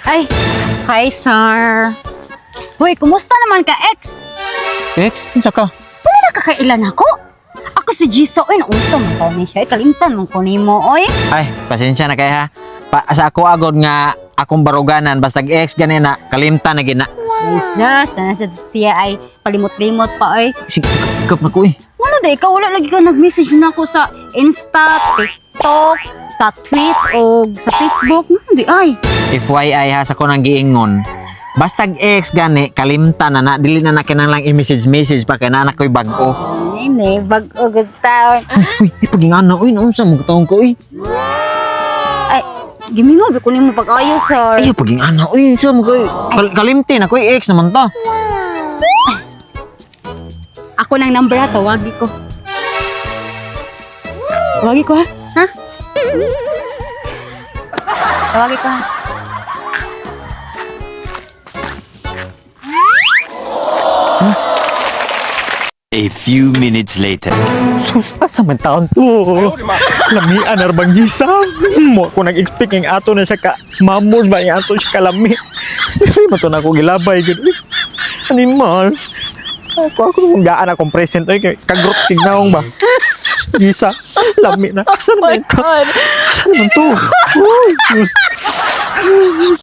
Ay, hi sir. Hoy, kumusta naman ka, ex? Ex, kinsa ka? Wala na kakailan ako? Ako si Jisoo, oy, naunsa man ko ni siya. Kalimtan man ko ni mo, oy. Ay, pasensya na kay ha. Sa ako agod nga akong baruganan basta ex ganina kalimtan na gina. Jesus, na siya ay palimot-limot pa, oy. Sigap na ko eh. Ano day ka? Wala lagi ka nag-message na ako sa Insta, TikTok, sa tweet, o sa Facebook. Hindi ay. FYI ha sa ko nang giingon. Basta ex gani kalimtan na dili na kinahanglan i-message pa kay na anak ko'y bag-o. Hindi, bag-o good taon. Uy, di pagingana uy, naunsa mo taong ko uy. Ay, gimingo, ko mo pag-ayo, sir. Ay, pagingana uy, sa mo koy. Kalimtin ako ex naman ta. Ako ng number ha, tawagi ko. Tawagi ko ha? Ha? Tawagi ko ha? A few minutes later. Supa sa man taon to. Lamian arbang gisang. Mo ako nag-expect ng ato na siya ka mamos ba yung ato siya kalami. Dili mo to na ako gilabay. Animal. Ako nung gaan akong present. Ay, kagrot tignaong ba? Gisa. Lami na. Saan naman ito? Saan naman to? Uy,